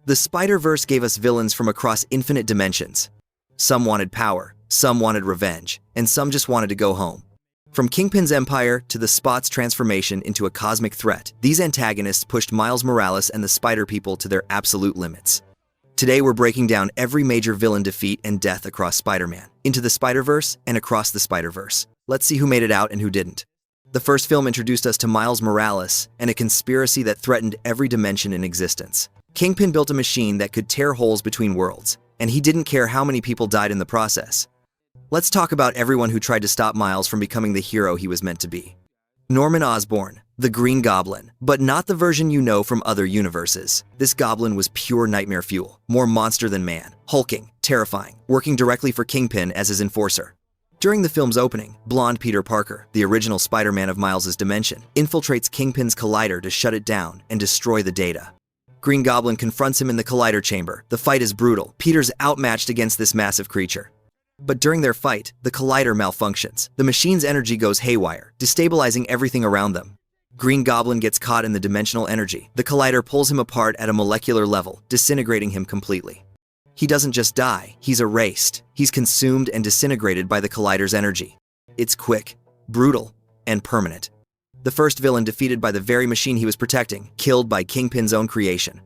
The Spider-Verse gave us villains from across infinite dimensions. Some wanted power, some wanted revenge, and some just wanted to go home. From Kingpin's empire to the Spot's transformation into a cosmic threat, these antagonists pushed Miles Morales and the Spider People to their absolute limits. Today we're breaking down every major villain defeat and death across Spider-Man, into the Spider-Verse and across the Spider-Verse. Let's see who made it out and who didn't. The first film introduced us to Miles Morales and a conspiracy that threatened every dimension in existence. Kingpin built a machine that could tear holes between worlds, and he didn't care how many people died in the process. Let's talk about everyone who tried to stop Miles from becoming the hero he was meant to be. Norman Osborn, the Green Goblin, but not the version you know from other universes. This goblin was pure nightmare fuel, more monster than man, hulking, terrifying, working directly for Kingpin as his enforcer. During the film's opening, blonde Peter Parker, the original Spider-Man of Miles' dimension, infiltrates Kingpin's collider to shut it down and destroy the data. Green Goblin confronts him in the collider chamber. The fight is brutal. Peter's outmatched against this massive creature. But during their fight, the collider malfunctions. The machine's energy goes haywire, destabilizing everything around them. Green Goblin gets caught in the dimensional energy. The collider pulls him apart at a molecular level, disintegrating him completely. He doesn't just die, he's erased. He's consumed and disintegrated by the collider's energy. It's quick, brutal, and permanent. The first villain defeated by the very machine he was protecting, killed by Kingpin's own creation.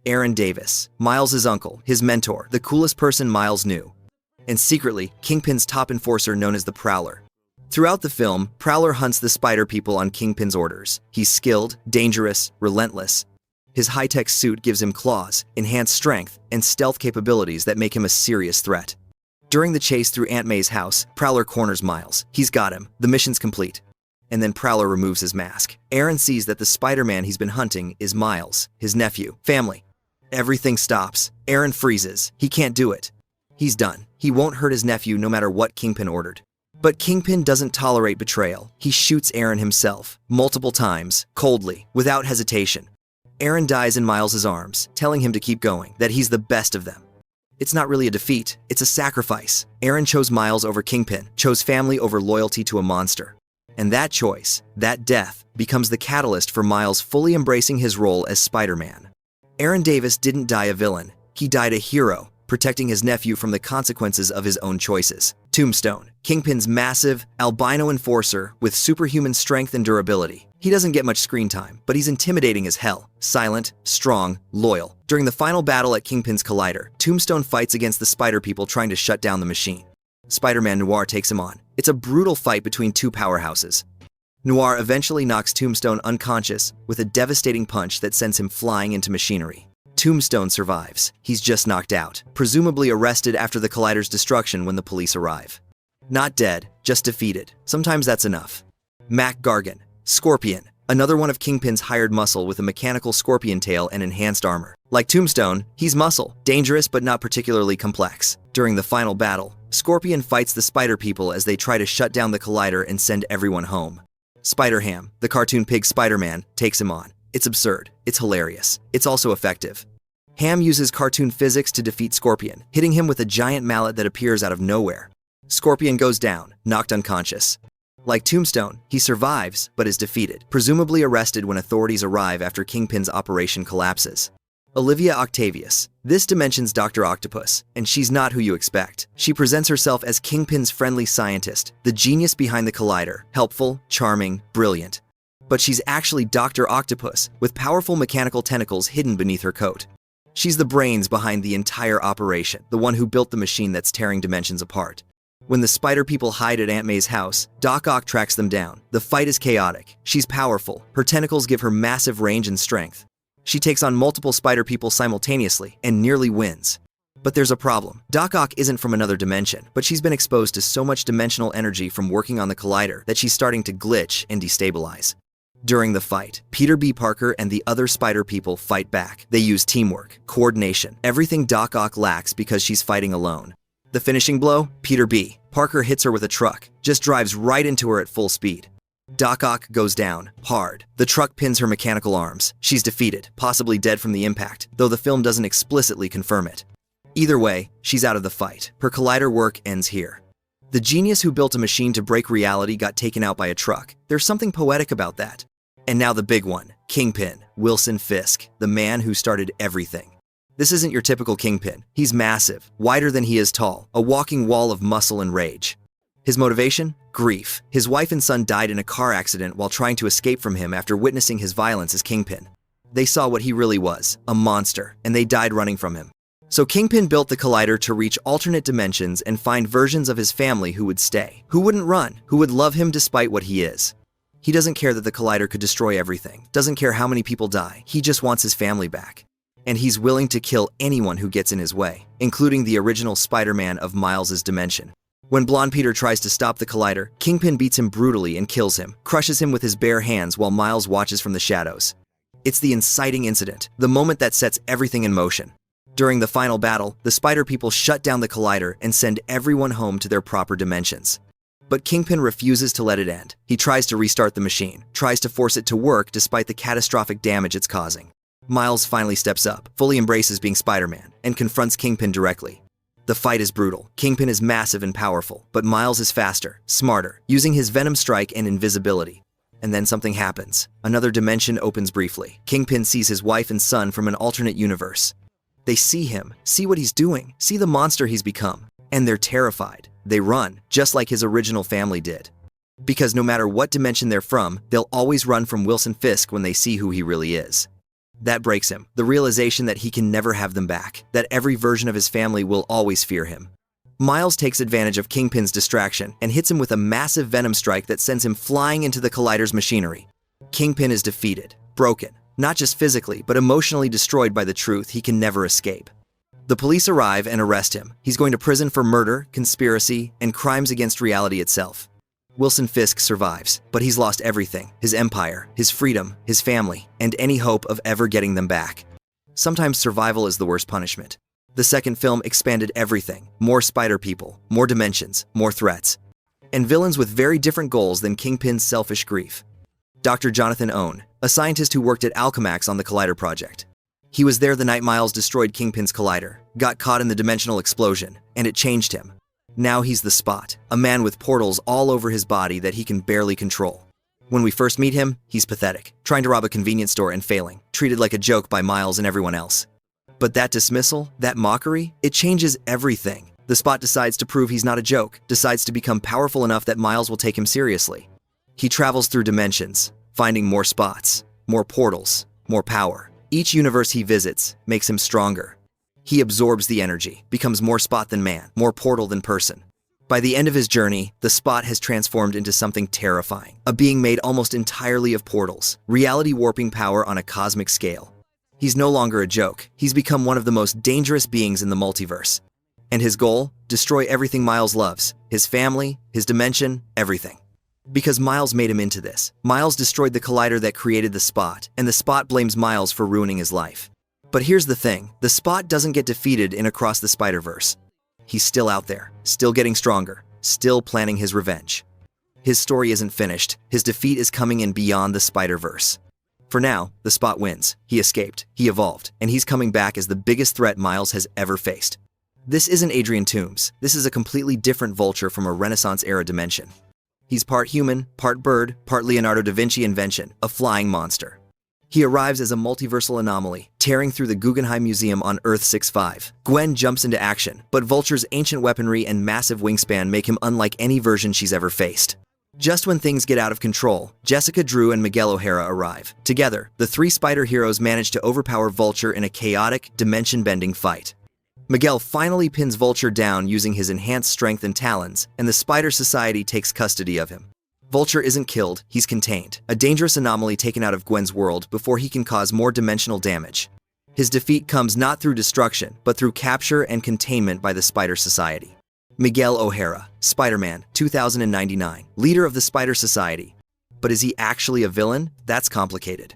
Aaron Davis, Miles' uncle, his mentor, the coolest person Miles knew. And secretly, Kingpin's top enforcer known as the Prowler. Throughout the film, Prowler hunts the Spider People on Kingpin's orders. He's skilled, dangerous, relentless. His high-tech suit gives him claws, enhanced strength, and stealth capabilities that make him a serious threat. During the chase through Aunt May's house, Prowler corners Miles. He's got him. The mission's complete. And then Prowler removes his mask. Aaron sees that the Spider-Man he's been hunting is Miles, his nephew, family. Everything stops. Aaron freezes. He can't do it. He's done. He won't hurt his nephew no matter what Kingpin ordered. But Kingpin doesn't tolerate betrayal. He shoots Aaron himself, multiple times, coldly, without hesitation. Aaron dies in Miles' arms, telling him to keep going, that he's the best of them. It's not really a defeat, it's a sacrifice. Aaron chose Miles over Kingpin, chose family over loyalty to a monster. And that choice, that death, becomes the catalyst for Miles fully embracing his role as Spider-Man. Aaron Davis didn't die a villain, he died a hero, protecting his nephew from the consequences of his own choices. Tombstone, Kingpin's massive, albino enforcer with superhuman strength and durability. He doesn't get much screen time, but he's intimidating as hell. Silent, strong, loyal. During the final battle at Kingpin's collider, Tombstone fights against the Spider People trying to shut down the machine. Spider-Man Noir takes him on. It's a brutal fight between two powerhouses. Noir eventually knocks Tombstone unconscious with a devastating punch that sends him flying into machinery. Tombstone survives. He's just knocked out, presumably arrested after the collider's destruction when the police arrive. Not dead, just defeated. Sometimes that's enough. Mac Gargan, Scorpion, another one of Kingpin's hired muscle with a mechanical scorpion tail and enhanced armor. Like Tombstone, he's muscle, dangerous but not particularly complex. During the final battle, Scorpion fights the Spider People as they try to shut down the collider and send everyone home. Spider-Ham, the cartoon pig Spider-Man, takes him on. It's absurd, it's hilarious, it's also effective. Ham uses cartoon physics to defeat Scorpion, hitting him with a giant mallet that appears out of nowhere. Scorpion goes down, knocked unconscious. Like Tombstone, he survives, but is defeated, presumably arrested when authorities arrive after Kingpin's operation collapses. Olivia Octavius, this dimension's Dr. Octopus, and she's not who you expect. She presents herself as Kingpin's friendly scientist, the genius behind the collider, helpful, charming, brilliant. But she's actually Dr. Octopus, with powerful mechanical tentacles hidden beneath her coat. She's the brains behind the entire operation, the one who built the machine that's tearing dimensions apart. When the Spider People hide at Aunt May's house, Doc Ock tracks them down. The fight is chaotic. She's powerful. Her tentacles give her massive range and strength. She takes on multiple Spider People simultaneously and nearly wins. But there's a problem. Doc Ock isn't from another dimension, but she's been exposed to so much dimensional energy from working on the collider that she's starting to glitch and destabilize. During the fight, Peter B. Parker and the other Spider People fight back. They use teamwork, coordination, everything Doc Ock lacks because she's fighting alone. The finishing blow? Peter B. Parker hits her with a truck, just drives right into her at full speed. Doc Ock goes down, hard. The truck pins her mechanical arms. She's defeated, possibly dead from the impact, though the film doesn't explicitly confirm it. Either way, she's out of the fight. Her collider work ends here. The genius who built a machine to break reality got taken out by a truck. There's something poetic about that. And now the big one, Kingpin, Wilson Fisk, the man who started everything. This isn't your typical Kingpin. He's massive, wider than he is tall, a walking wall of muscle and rage. His motivation? Grief. His wife and son died in a car accident while trying to escape from him after witnessing his violence as Kingpin. They saw what he really was, a monster, and they died running from him. So Kingpin built the Collider to reach alternate dimensions and find versions of his family who would stay, who wouldn't run, who would love him despite what he is. He doesn't care that the Collider could destroy everything, doesn't care how many people die, he just wants his family back. And he's willing to kill anyone who gets in his way, including the original Spider-Man of Miles' dimension. When Blonde Peter tries to stop the Collider, Kingpin beats him brutally and kills him, crushes him with his bare hands while Miles watches from the shadows. It's the inciting incident, the moment that sets everything in motion. During the final battle, the Spider People shut down the Collider and send everyone home to their proper dimensions. But Kingpin refuses to let it end. He tries to restart the machine, tries to force it to work despite the catastrophic damage it's causing. Miles finally steps up, fully embraces being Spider-Man, and confronts Kingpin directly. The fight is brutal. Kingpin is massive and powerful, but Miles is faster, smarter, using his Venom Strike and invisibility. And then something happens. Another dimension opens briefly. Kingpin sees his wife and son from an alternate universe. They see him, see what he's doing, see the monster he's become, and they're terrified. They run, just like his original family did. Because no matter what dimension they're from, they'll always run from Wilson Fisk when they see who he really is. That breaks him, the realization that he can never have them back, that every version of his family will always fear him. Miles takes advantage of Kingpin's distraction and hits him with a massive Venom Strike that sends him flying into the Collider's machinery. Kingpin is defeated, broken, not just physically, but emotionally destroyed by the truth he can never escape. The police arrive and arrest him. He's going to prison for murder, conspiracy, and crimes against reality itself. Wilson Fisk survives, but he's lost everything: his empire, his freedom, his family, and any hope of ever getting them back. Sometimes survival is the worst punishment. The second film expanded everything: more Spider People, more dimensions, more threats, and villains with very different goals than Kingpin's selfish grief. Dr. Jonathan Owen, a scientist who worked at Alchemax on the Collider project. He was there the night Miles destroyed Kingpin's Collider, got caught in the dimensional explosion, and it changed him. Now he's the Spot, a man with portals all over his body that he can barely control. When we first meet him, he's pathetic, trying to rob a convenience store and failing, treated like a joke by Miles and everyone else. But that dismissal, that mockery, it changes everything. The Spot decides to prove he's not a joke, decides to become powerful enough that Miles will take him seriously. He travels through dimensions, finding more spots, more portals, more power. Each universe he visits makes him stronger. He absorbs the energy, becomes more Spot than man, more portal than person. By the end of his journey, the Spot has transformed into something terrifying, a being made almost entirely of portals, reality warping power on a cosmic scale. He's no longer a joke. He's become one of the most dangerous beings in the multiverse. And his goal? Destroy everything Miles loves, his family, his dimension, everything. Because Miles made him into this. Miles destroyed the Collider that created the Spot, and the Spot blames Miles for ruining his life. But here's the thing, the Spot doesn't get defeated in Across the Spider-Verse. He's still out there, still getting stronger, still planning his revenge. His story isn't finished. His defeat is coming in beyond the Spider-Verse. For now, the Spot wins. He escaped, he evolved, and he's coming back as the biggest threat Miles has ever faced. This isn't Adrian Toomes. This is a completely different Vulture from a Renaissance-era dimension. He's part human, part bird, part Leonardo da Vinci invention, a flying monster. He arrives as a multiversal anomaly, tearing through the Guggenheim Museum on Earth 6-5. Gwen jumps into action, but Vulture's ancient weaponry and massive wingspan make him unlike any version she's ever faced. Just when things get out of control, Jessica Drew and Miguel O'Hara arrive. Together, the three Spider heroes manage to overpower Vulture in a chaotic, dimension-bending fight. Miguel finally pins Vulture down using his enhanced strength and talons, and the Spider Society takes custody of him. Vulture isn't killed, he's contained, a dangerous anomaly taken out of Gwen's world before he can cause more dimensional damage. His defeat comes not through destruction, but through capture and containment by the Spider Society. Miguel O'Hara, Spider-Man, 2099, leader of the Spider Society. But is he actually a villain? That's complicated.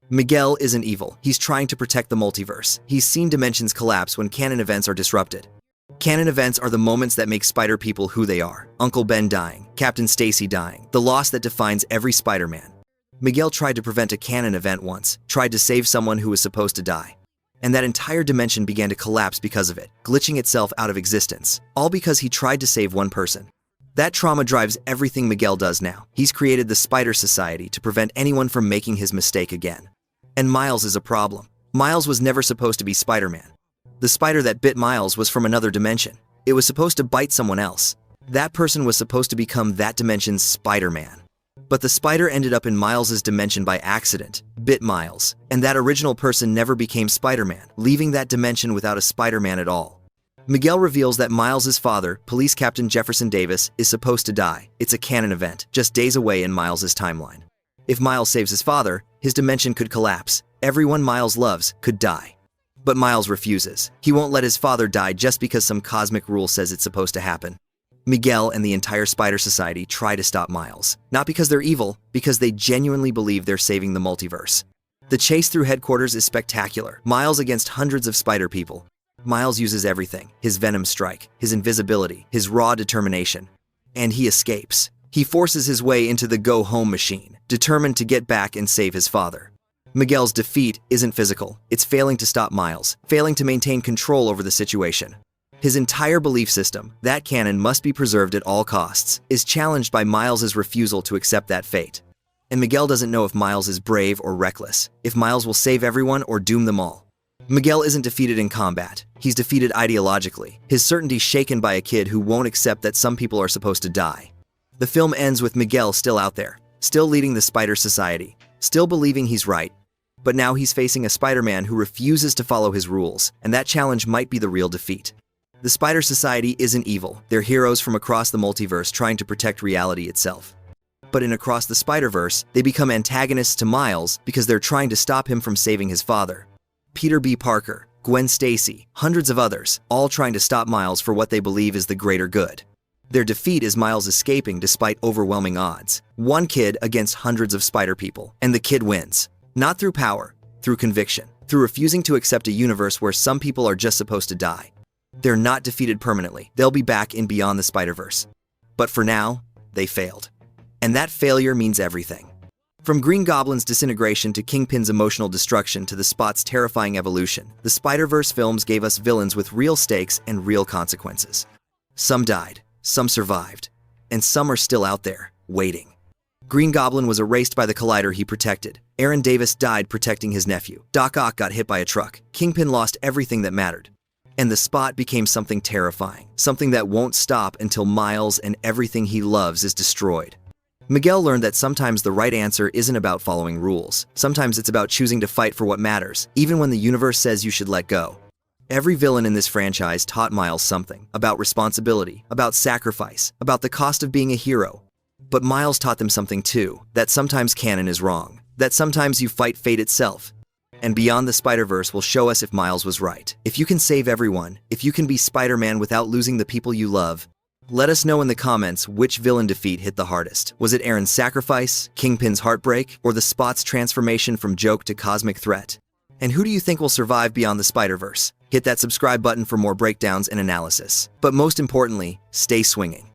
Miguel isn't evil, he's trying to protect the multiverse. He's seen dimensions collapse when canon events are disrupted. Canon events are the moments that make Spider People who they are. Uncle Ben dying, Captain Stacy dying, the loss that defines every Spider-Man. Miguel tried to prevent a canon event once, tried to save someone who was supposed to die. And that entire dimension began to collapse because of it, glitching itself out of existence, all because he tried to save one person. That trauma drives everything Miguel does now. He's created the Spider Society to prevent anyone from making his mistake again. And Miles is a problem. Miles was never supposed to be Spider-Man. The spider that bit Miles was from another dimension. It was supposed to bite someone else. That person was supposed to become that dimension's Spider-Man. But the spider ended up in Miles's dimension by accident, bit Miles, and that original person never became Spider-Man, leaving that dimension without a Spider-Man at all. Miguel reveals that Miles's father, Police Captain Jefferson Davis, is supposed to die. It's a canon event, just days away in Miles's timeline. If Miles saves his father, his dimension could collapse. Everyone Miles loves could die. But Miles refuses. He won't let his father die just because some cosmic rule says it's supposed to happen. Miguel and the entire Spider Society try to stop Miles. Not because they're evil, because they genuinely believe they're saving the multiverse. The chase through headquarters is spectacular. Miles against hundreds of spider people. Miles uses everything. His venom strike, his invisibility, his raw determination. And he escapes. He forces his way into the go-home machine, determined to get back and save his father. Miguel's defeat isn't physical. It's failing to stop Miles, failing to maintain control over the situation. His entire belief system, that canon must be preserved at all costs, is challenged by Miles's refusal to accept that fate. And Miguel doesn't know if Miles is brave or reckless, if Miles will save everyone or doom them all. Miguel isn't defeated in combat. He's defeated ideologically, his certainty shaken by a kid who won't accept that some people are supposed to die. The film ends with Miguel still out there, still leading the Spider Society, still believing he's right. But now he's facing a Spider-Man who refuses to follow his rules, and that challenge might be the real defeat. The Spider Society isn't evil. They're heroes from across the multiverse trying to protect reality itself. But in Across the Spider-Verse, they become antagonists to Miles because they're trying to stop him from saving his father. Peter B. Parker, Gwen Stacy, hundreds of others, all trying to stop Miles for what they believe is the greater good. Their defeat is Miles escaping despite overwhelming odds. One kid against hundreds of spider people, and the kid wins. Not through power, through conviction, through refusing to accept a universe where some people are just supposed to die. They're not defeated permanently. They'll be back in Beyond the Spider-Verse. But for now, they failed. And that failure means everything. From Green Goblin's disintegration to Kingpin's emotional destruction to the Spot's terrifying evolution, the Spider-Verse films gave us villains with real stakes and real consequences. Some died, some survived, and some are still out there, waiting. Green Goblin was erased by the collider he protected. Aaron Davis died protecting his nephew. Doc Ock got hit by a truck. Kingpin lost everything that mattered. And the Spot became something terrifying, something that won't stop until Miles and everything he loves is destroyed. Miguel learned that sometimes the right answer isn't about following rules. Sometimes it's about choosing to fight for what matters, even when the universe says you should let go. Every villain in this franchise taught Miles something about responsibility, about sacrifice, about the cost of being a hero. But Miles taught them something too, that sometimes canon is wrong, that sometimes you fight fate itself. And Beyond the Spider-Verse will show us if Miles was right. If you can save everyone, if you can be Spider-Man without losing the people you love, let us know in the comments which villain defeat hit the hardest. Was it Aaron's sacrifice, Kingpin's heartbreak, or the Spot's transformation from joke to cosmic threat? And who do you think will survive Beyond the Spider-Verse? Hit that subscribe button for more breakdowns and analysis. But most importantly, stay swinging.